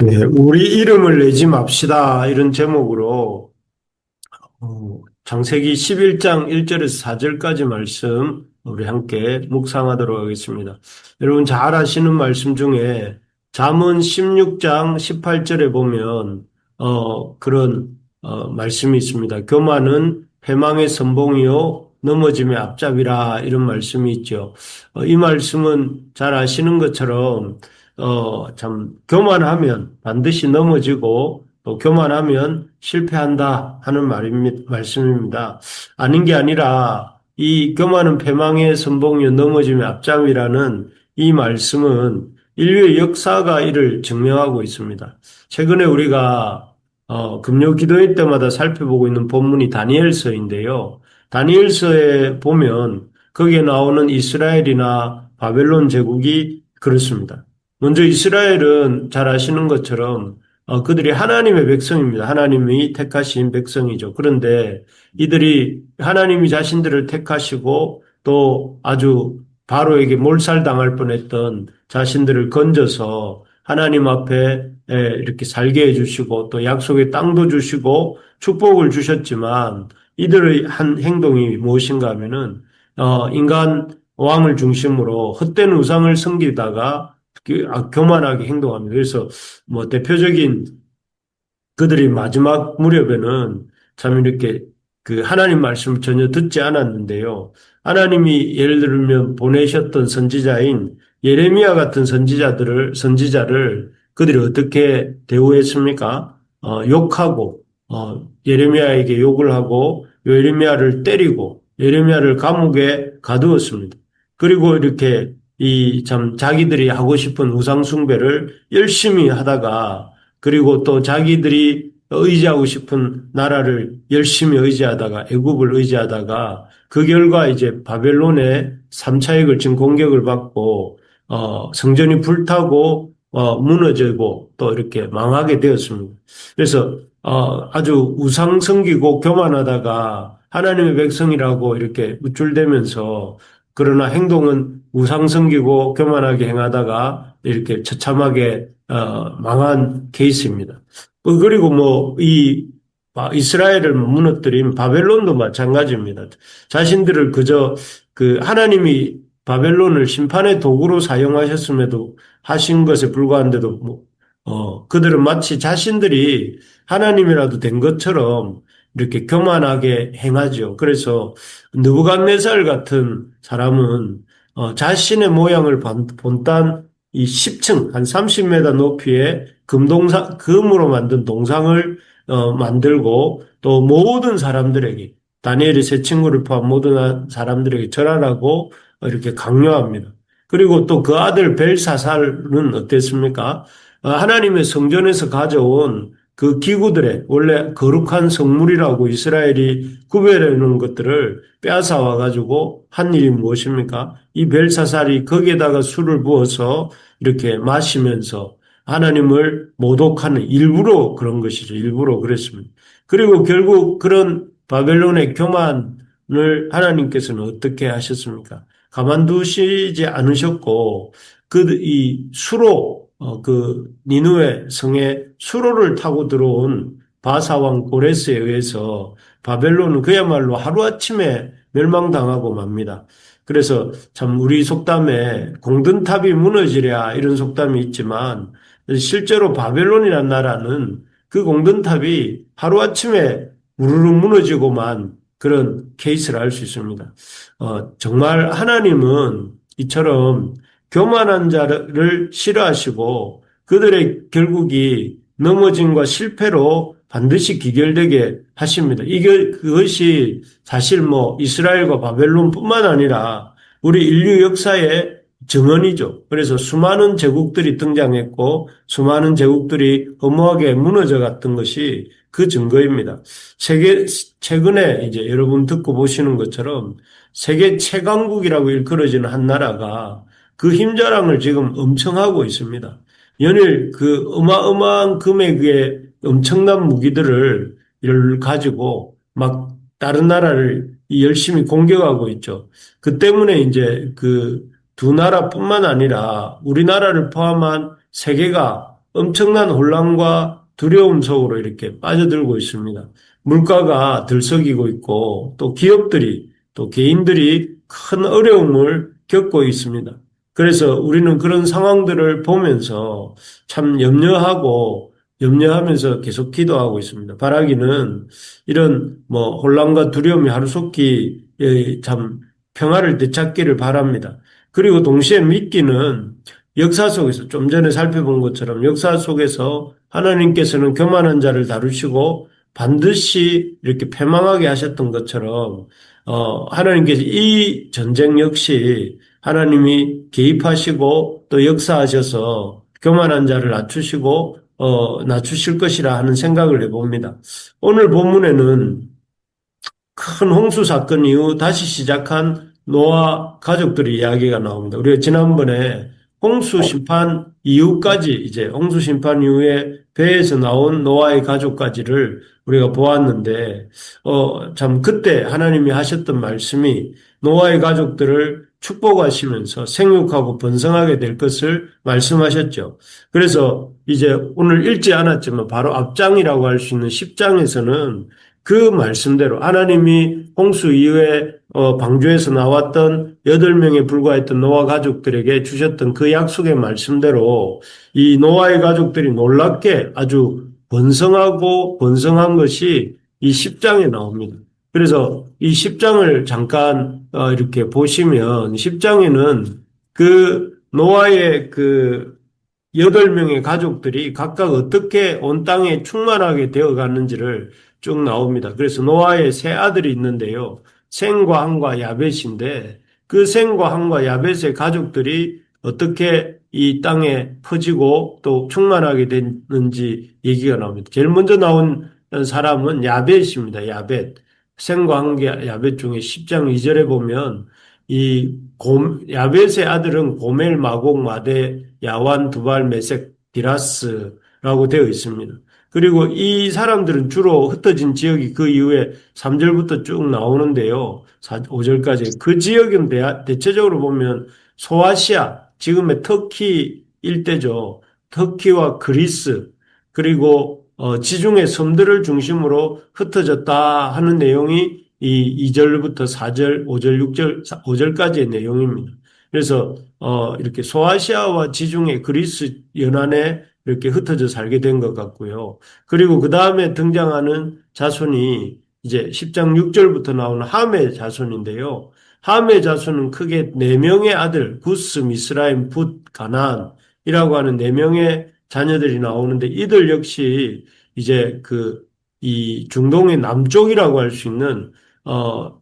네, 우리 이름을 내지 맙시다. 이런 제목으로 창세기 11장 1절에서 4절까지 말씀 우리 함께 묵상하도록 하겠습니다. 여러분 잘 아시는 말씀 중에 잠언 16장 18절에 보면 그런 말씀이 있습니다. 교만은 패망의 선봉이요 넘어짐의 앞잡이라 이런 말씀이 있죠. 이 말씀은 잘 아시는 것처럼 참 교만하면 반드시 넘어지고 또 교만하면 실패한다 하는 말씀입니다. 아닌 게 아니라 이 교만은 패망의 선봉이요 넘어짐의 앞장이라는 이 말씀은 인류의 역사가 이를 증명하고 있습니다. 최근에 우리가 금요 기도회 때마다 살펴보고 있는 본문이 다니엘서인데요. 다니엘서에 보면 거기에 나오는 이스라엘이나 바벨론 제국이 그렇습니다. 먼저 이스라엘은 잘 아시는 것처럼 그들이 하나님의 백성입니다. 하나님이 택하신 백성이죠. 그런데 이들이 하나님이 자신들을 택하시고 또 아주 바로에게 몰살당할 뻔했던 자신들을 건져서 하나님 앞에 이렇게 살게 해주시고 또 약속의 땅도 주시고 축복을 주셨지만 이들의 한 행동이 무엇인가 하면은 인간 왕을 중심으로 헛된 우상을 섬기다가 교만하게 행동합니다. 그래서 뭐 대표적인 그들이 마지막 무렵에는 참 이렇게 그 하나님 말씀을 전혀 듣지 않았는데요. 하나님이 예를 들면 보내셨던 선지자인 예레미야 같은 선지자를 그들이 어떻게 대우했습니까? 욕하고, 예레미야에게 욕을 하고, 예레미야를 때리고, 예레미야를 감옥에 가두었습니다. 그리고 이렇게 이 참 자기들이 하고 싶은 우상숭배를 열심히 하다가 그리고 또 자기들이 의지하고 싶은 나라를 열심히 의지하다가 애굽을 의지하다가 그 결과 이제 바벨론의 3차에 걸친 공격을 받고 성전이 불타고 무너지고 또 이렇게 망하게 되었습니다. 그래서 아주 우상 섬기고 교만하다가 하나님의 백성이라고 이렇게 우쭐대면서 그러나 행동은 우상 섬기고 교만하게 행하다가 이렇게 처참하게 망한 케이스입니다. 그리고 뭐, 이스라엘을 무너뜨린 바벨론도 마찬가지입니다. 자신들을 그저 그 하나님이 바벨론을 심판의 도구로 사용하셨음에도 하신 것에 불과한데도 뭐, 그들은 마치 자신들이 하나님이라도 된 것처럼 이렇게 교만하게 행하죠. 그래서 느부갓네살 같은 사람은 자신의 모양을 본딴 이 10층, 한 30m 높이의 금으로 만든 동상을 만들고 또 모든 사람들에게, 다니엘이 세 친구를 포함 모든 사람들에게 절하라고 이렇게 강요합니다. 그리고 또 그 아들 벨사살은 어땠습니까? 하나님의 성전에서 가져온 그 기구들의 원래 거룩한 성물이라고 이스라엘이 구별해 놓은 것들을 빼앗아 와가지고 한 일이 무엇입니까? 이 벨사살이 거기에다가 술을 부어서 이렇게 마시면서 하나님을 모독하는 일부러 그런 것이죠. 일부러 그랬습니다. 그리고 결국 그런 바벨론의 교만을 하나님께서는 어떻게 하셨습니까? 가만두시지 않으셨고 이 수로 그 니누의 성에 수로를 타고 들어온 바사왕 고레스에 의해서 바벨론은 그야말로 하루아침에 멸망당하고 맙니다. 그래서 참 우리 속담에 공든탑이 무너지랴 이런 속담이 있지만 실제로 바벨론이라는 나라는 그 공든탑이 하루아침에 우르르 무너지고만 그런 케이스를 알 수 있습니다. 정말 하나님은 이처럼 교만한 자를 싫어하시고 그들의 결국이 넘어짐과 실패로 반드시 기결되게 하십니다. 그것이 사실 뭐 이스라엘과 바벨론뿐만 아니라 우리 인류 역사의 증언이죠. 그래서 수많은 제국들이 등장했고 수많은 제국들이 허무하게 무너져 갔던 것이 그 증거입니다. 최근에 이제 여러분 듣고 보시는 것처럼 세계 최강국이라고 일컬어지는 한 나라가 그 힘자랑을 지금 엄청 하고 있습니다. 연일 그 어마어마한 금액의 엄청난 무기들을 가지고 막 다른 나라를 열심히 공격하고 있죠. 그 때문에 이제 그 두 나라뿐만 아니라 우리나라를 포함한 세계가 엄청난 혼란과 두려움 속으로 이렇게 빠져들고 있습니다. 물가가 들썩이고 있고 또 기업들이 또 개인들이 큰 어려움을 겪고 있습니다. 그래서 우리는 그런 상황들을 보면서 참 염려하면서 계속 기도하고 있습니다. 바라기는 이런 뭐 혼란과 두려움이 하루속히 참 평화를 되찾기를 바랍니다. 그리고 동시에 믿기는 역사 속에서 좀 전에 살펴본 것처럼 역사 속에서 하나님께서는 교만한 자를 다루시고 반드시 이렇게 패망하게 하셨던 것처럼 하나님께서 이 전쟁 역시 하나님이 개입하시고 또 역사하셔서 교만한 자를 낮추시고 낮추실 것이라 하는 생각을 해봅니다. 오늘 본문에는 큰 홍수 사건 이후 다시 시작한 노아 가족들의 이야기가 나옵니다. 우리가 지난번에 홍수 심판 이후까지 이제 홍수 심판 이후에 배에서 나온 노아의 가족까지를 우리가 보았는데 참 그때 하나님이 하셨던 말씀이 노아의 가족들을 축복하시면서 생육하고 번성하게 될 것을 말씀하셨죠. 그래서 이제 오늘 읽지 않았지만 바로 앞장이라고 할 수 있는 10장에서는 그 말씀대로 하나님이 홍수 이후에 방주에서 나왔던 8명에 불과했던 노아 가족들에게 주셨던 그 약속의 말씀대로 이 노아의 가족들이 놀랍게 아주 번성하고 번성한 것이 이 10장에 나옵니다. 그래서 이 10장을 잠깐 이렇게 보시면 10장에는 그 노아의 그 8명의 가족들이 각각 어떻게 온 땅에 충만하게 되어 가는지를 쭉 나옵니다. 그래서 노아의 세 아들이 있는데요. 셈과 함과 야벳인데 그 셈과 함과 야벳의 가족들이 어떻게 이 땅에 퍼지고 또 충만하게 됐는지 얘기가 나옵니다. 제일 먼저 나온 사람은 야벳입니다. 야벳. 셈과 함과 야벳 중에 10장 2절에 보면 야벳의 아들은 고멜, 마곡, 마대, 야완, 두발, 메색, 디라스라고 되어 있습니다. 그리고 이 사람들은 주로 흩어진 지역이 그 이후에 3절부터 쭉 나오는데요. 5절까지. 그 지역은 대체적으로 보면 소아시아, 지금의 터키 일대죠. 터키와 그리스, 그리고 지중해 섬들을 중심으로 흩어졌다 하는 내용이 이 2절부터 4절, 5절, 6절, 5절까지의 내용입니다. 그래서 이렇게 소아시아와 지중해 그리스 연안에 이렇게 흩어져 살게 된 것 같고요. 그리고 그 다음에 등장하는 자손이 이제 10장 6절부터 나오는 함의 자손인데요. 함의 자손은 크게 네 명의 아들, 구스, 미스라임, 붓, 가나안이라고 하는 네 명의 자녀들이 나오는데 이들 역시 이제 이 중동의 남쪽이라고 할 수 있는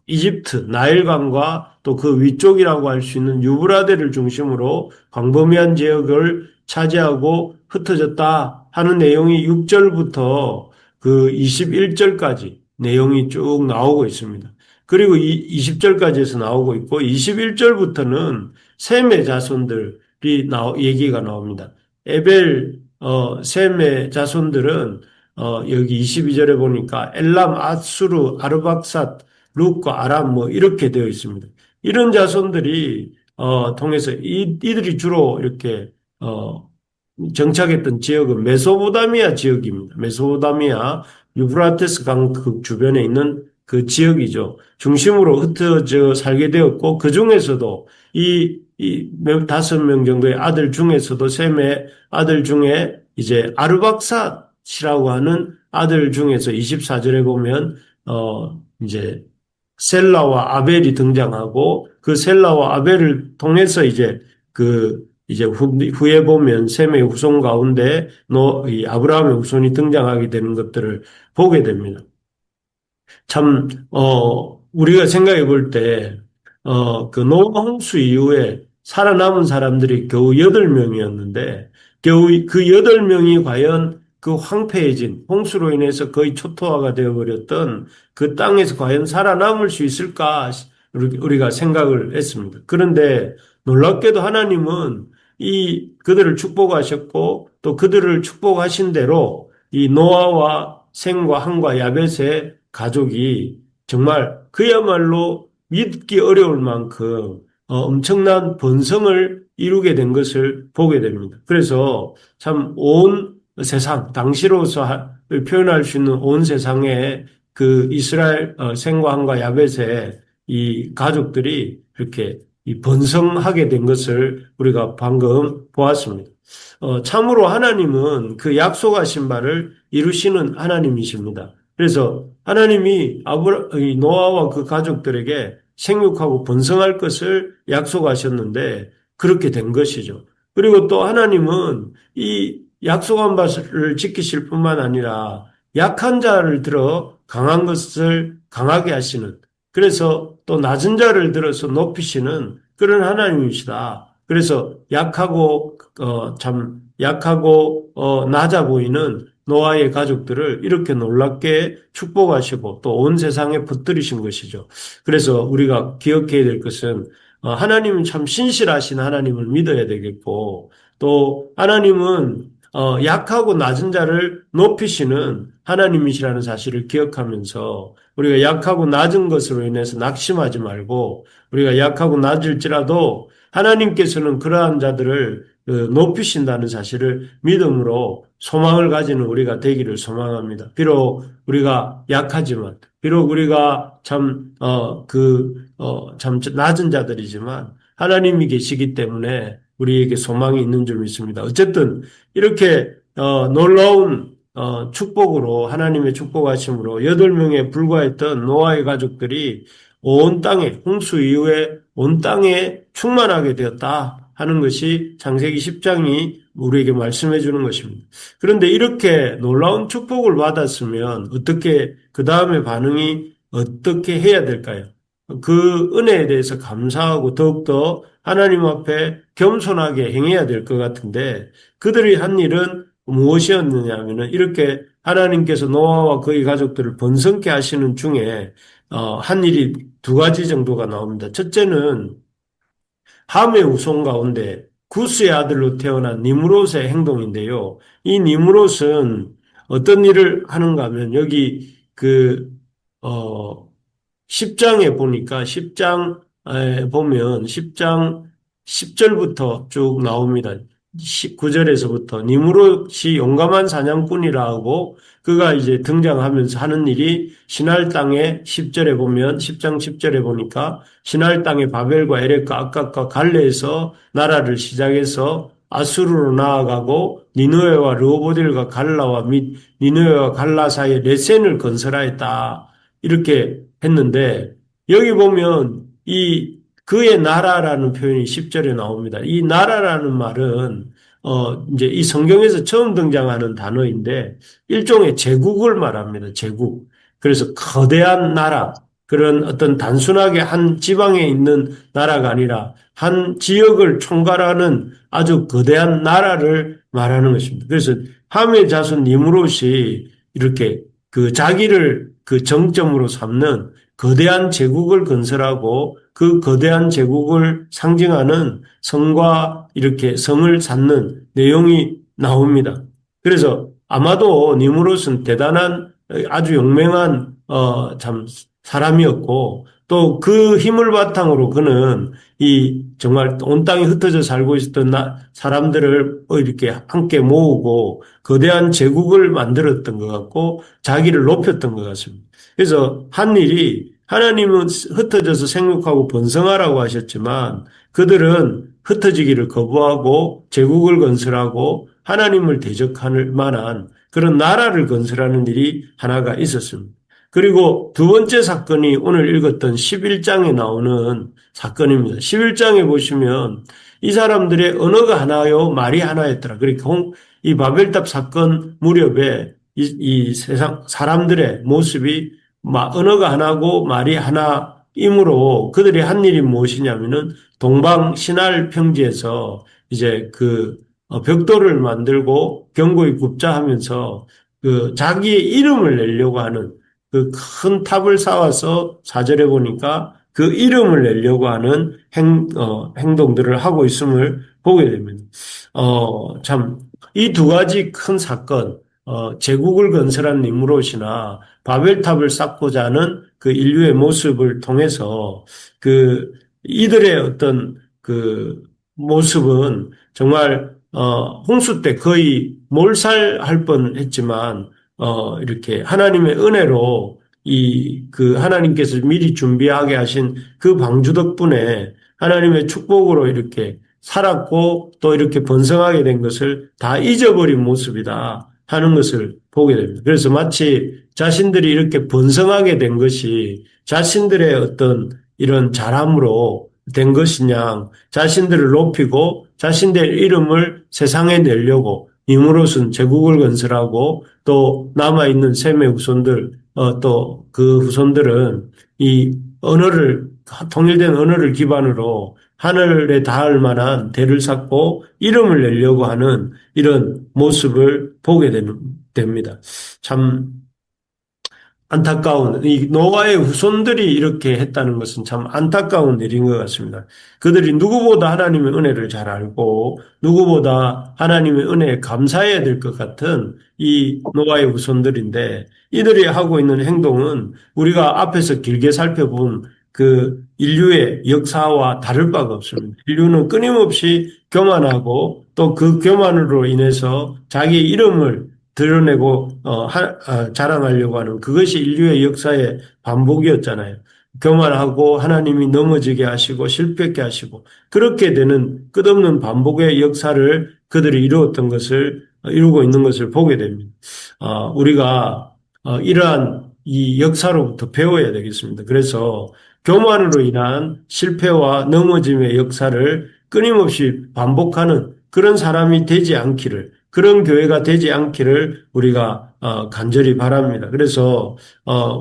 이집트, 나일강과 또 그 위쪽이라고 할 수 있는 유브라데를 중심으로 광범위한 지역을 차지하고 흩어졌다 하는 내용이 6절부터 그 21절까지 내용이 쭉 나오고 있습니다. 그리고 20절까지에서 나오고 있고 21절부터는 셈의 자손들이 얘기가 나옵니다. 셈의 자손들은 여기 22절에 보니까 엘람, 아수르, 아르박삿, 룻과 아람 뭐 이렇게 되어 있습니다. 이런 자손들이 통해서 이들이 주로 이렇게 정착했던 지역은 메소포타미아 지역입니다. 메소포타미아 유브라테스 강 그 주변에 있는 그 지역이죠. 중심으로 흩어져 살게 되었고 그 중에서도 이 5명 정도의 아들 중에서도 셈의 아들 중에 이제 아르박삿이라고 하는 아들 중에서 24절에 보면 이제 셀라와 아벨이 등장하고 그 셀라와 아벨을 통해서 이제 후에 보면 셈의 후손 가운데 이 아브라함의 후손이 등장하게 되는 것들을 보게 됩니다. 참, 우리가 생각해 볼 때, 그 노아 홍수 이후에 살아남은 사람들이 겨우 8명이었는데, 겨우 그 8명이 과연 그 황폐해진 홍수로 인해서 거의 초토화가 되어버렸던 그 땅에서 과연 살아남을 수 있을까 우리가 생각을 했습니다. 그런데 놀랍게도 하나님은 그들을 축복하셨고 또 그들을 축복하신 대로 이 노아와 셈과 함과 야벳의 가족이 정말 그야말로 믿기 어려울 만큼 엄청난 번성을 이루게 된 것을 보게 됩니다. 그래서 참 온 세상, 당시로서 표현할 수 있는 온 세상에 그 이스라엘 생과함과 야벳의 이 가족들이 이렇게 이 번성하게 된 것을 우리가 방금 보았습니다. 참으로 하나님은 그 약속하신 바를 이루시는 하나님이십니다. 그래서 하나님이 이 노아와 그 가족들에게 생육하고 번성할 것을 약속하셨는데 그렇게 된 것이죠. 그리고 또 하나님은 이 약속한 바를 지키실 뿐만 아니라 약한 자를 들어 강한 것을 강하게 하시는, 그래서 또 낮은 자를 들어서 높이시는 그런 하나님이시다. 그래서 참 약하고 낮아 보이는 노아의 가족들을 이렇게 놀랍게 축복하시고 또 온 세상에 퍼뜨리신 것이죠. 그래서 우리가 기억해야 될 것은 하나님은 참 신실하신 하나님을 믿어야 되겠고, 또 하나님은 약하고 낮은 자를 높이시는 하나님이시라는 사실을 기억하면서 우리가 약하고 낮은 것으로 인해서 낙심하지 말고, 우리가 약하고 낮을지라도 하나님께서는 그러한 자들을 높이신다는 사실을 믿음으로 소망을 가지는 우리가 되기를 소망합니다. 비록 우리가 약하지만, 비록 우리가 참 낮은 자들이지만 하나님이 계시기 때문에 우리에게 소망이 있는 줄 믿습니다. 어쨌든 이렇게 놀라운 축복으로, 하나님의 축복하심으로 8명에 불과했던 노아의 가족들이 온 땅에, 홍수 이후에 온 땅에 충만하게 되었다 하는 것이 창세기 10장이 우리에게 말씀해 주는 것입니다. 그런데 이렇게 놀라운 축복을 받았으면 어떻게, 그 다음에 반응이 어떻게 해야 될까요? 그 은혜에 대해서 감사하고 더욱더 하나님 앞에 겸손하게 행해야 될 것 같은데, 그들이 한 일은 무엇이었느냐 하면은 이렇게 하나님께서 노아와 그의 가족들을 번성케 하시는 중에 한 일이 두 가지 정도가 나옵니다. 첫째는 함의 후손 가운데 구스의 아들로 태어난 니므롯의 행동인데요. 이 니므롯은 어떤 일을 하는가 하면 여기 어, 10장에 보니까 10장에 보면 10장 10절부터 쭉 나옵니다. 19절에서부터 니므롯이 용감한 사냥꾼이라 하고 그가 이제 등장하면서 하는 일이 시날 땅에 10절에 보면 10장 10절에 보니까 시날 땅에 바벨과 에렉과 악각과 갈레에서 나라를 시작해서 아수르로 나아가고 니느웨와 르호보딜과 갈라와 및 니느웨와 갈라 사이에 레센을 건설하였다. 이렇게 했는데 여기 보면 이 그의 나라라는 표현이 10절에 나옵니다. 이 나라라는 말은 이제 이 성경에서 처음 등장하는 단어인데 일종의 제국을 말합니다. 제국. 그래서 거대한 나라, 그런 어떤 단순하게 한 지방에 있는 나라가 아니라 한 지역을 총괄하는 아주 거대한 나라를 말하는 것입니다. 그래서 함의 자손 니므롯이 이렇게 그 자기를 그 정점으로 삼는 거대한 제국을 건설하고 그 거대한 제국을 상징하는 성과 이렇게 성을 쌓는 내용이 나옵니다. 그래서 아마도 니무롯은 대단한 아주 용맹한 참 사람이었고 또 그 힘을 바탕으로 그는 이 정말 온 땅에 흩어져 살고 있었던 사람들을 이렇게 함께 모으고 거대한 제국을 만들었던 것 같고 자기를 높였던 것 같습니다. 그래서 한 일이, 하나님은 흩어져서 생육하고 번성하라고 하셨지만 그들은 흩어지기를 거부하고 제국을 건설하고 하나님을 대적할 만한 그런 나라를 건설하는 일이 하나가 있었습니다. 그리고 두 번째 사건이 오늘 읽었던 11장에 나오는 사건입니다. 11장에 보시면 이 사람들의 언어가 하나요, 말이 하나였더라. 그러니까 이 바벨탑 사건 무렵에 이 세상 사람들의 모습이 언어가 하나고 말이 하나이므로 그들이 한 일이 무엇이냐면은 동방 신할 평지에서 이제 벽돌을 만들고 견고히 굽자 하면서 그 자기의 이름을 내려고 하는 그 큰 탑을 쌓아서 4절에 보니까 그 이름을 내려고 하는 행동들을 하고 있음을 보게 됩니다. 참, 이 두 가지 큰 사건, 제국을 건설한 니므롯이나 바벨탑을 쌓고자 하는 그 인류의 모습을 통해서 이들의 어떤 모습은 정말 홍수 때 거의 몰살할 뻔했지만 이렇게 하나님의 은혜로 이 그 하나님께서 미리 준비하게 하신 그 방주 덕분에 하나님의 축복으로 이렇게 살았고 또 이렇게 번성하게 된 것을 다 잊어버린 모습이다 하는 것을 보게 됩니다. 그래서 마치 자신들이 이렇게 번성하게 된 것이 자신들의 어떤 이런 잘함으로 된 것이냐, 자신들을 높이고 자신들의 이름을 세상에 내려고 임으로써 제국을 건설하고 또 남아있는 셈의 후손들, 또 그 후손들은 이 언어를, 통일된 언어를 기반으로 하늘에 닿을 만한 대를 쌓고 이름을 내려고 하는 이런 모습을 보게 됩니다. 참 안타까운, 이 노아의 후손들이 이렇게 했다는 것은 참 안타까운 일인 것 같습니다. 그들이 누구보다 하나님의 은혜를 잘 알고 누구보다 하나님의 은혜에 감사해야 될 것 같은 이 노아의 후손들인데 이들이 하고 있는 행동은 우리가 앞에서 길게 살펴본 그 인류의 역사와 다를 바가 없습니다. 인류는 끊임없이 교만하고 또 그 교만으로 인해서 자기 이름을 드러내고 자랑하려고 하는 그것이 인류의 역사의 반복이었잖아요. 교만하고 하나님이 넘어지게 하시고 실패하게 하시고 그렇게 되는 끝없는 반복의 역사를 그들이 이루었던 것을 이루고 있는 것을 보게 됩니다. 우리가 이러한 이 역사로부터 배워야 되겠습니다. 그래서 교만으로 인한 실패와 넘어짐의 역사를 끊임없이 반복하는 그런 사람이 되지 않기를 그런 교회가 되지 않기를 우리가 간절히 바랍니다. 그래서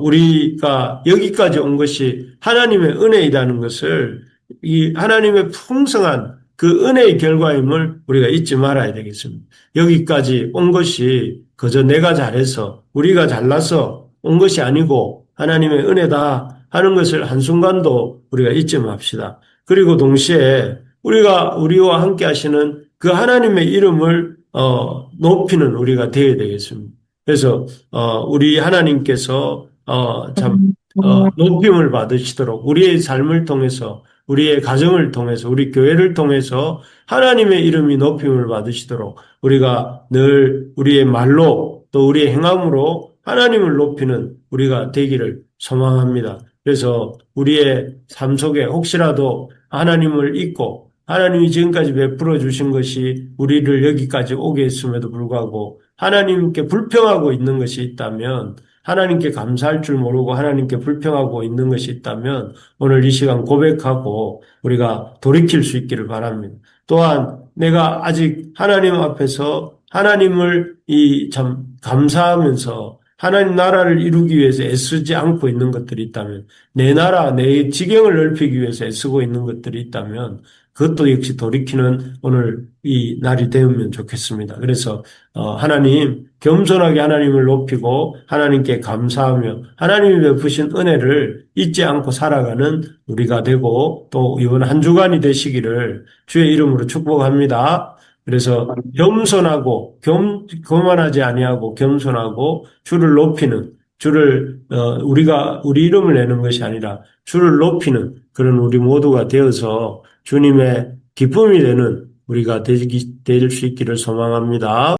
우리가 여기까지 온 것이 하나님의 은혜이라는 것을 이 하나님의 풍성한 그 은혜의 결과임을 우리가 잊지 말아야 되겠습니다. 여기까지 온 것이 그저 내가 잘해서 우리가 잘나서 온 것이 아니고 하나님의 은혜다 하는 것을 한순간도 우리가 잊지 맙시다. 그리고 동시에 우리와 함께 하시는 그 하나님의 이름을 높이는 우리가 되어야 되겠습니다. 그래서 우리 하나님께서 참 높임을 받으시도록 우리의 삶을 통해서 우리의 가정을 통해서 우리 교회를 통해서 하나님의 이름이 높임을 받으시도록 우리가 늘 우리의 말로 또 우리의 행함으로 하나님을 높이는 우리가 되기를 소망합니다. 그래서 우리의 삶 속에 혹시라도 하나님을 잊고 하나님이 지금까지 베풀어 주신 것이 우리를 여기까지 오게 했음에도 불구하고 하나님께 불평하고 있는 것이 있다면 하나님께 감사할 줄 모르고 하나님께 불평하고 있는 것이 있다면 오늘 이 시간 고백하고 우리가 돌이킬 수 있기를 바랍니다. 또한 내가 아직 하나님 앞에서 하나님을 이 참 감사하면서 하나님 나라를 이루기 위해서 애쓰지 않고 있는 것들이 있다면 내 나라, 내 지경을 넓히기 위해서 애쓰고 있는 것들이 있다면 그것도 역시 돌이키는 오늘 이 날이 되면 좋겠습니다. 그래서 하나님 겸손하게 하나님을 높이고 하나님께 감사하며 하나님이 베푸신 은혜를 잊지 않고 살아가는 우리가 되고 또 이번 한 주간이 되시기를 주의 이름으로 축복합니다. 그래서 겸손하고 교만하지 아니하고 겸손하고 주를 높이는 주를 우리가 우리 이름을 내는 것이 아니라 주를 높이는 그런 우리 모두가 되어서 주님의 기쁨이 되는 우리가 될 수 있기를 소망합니다.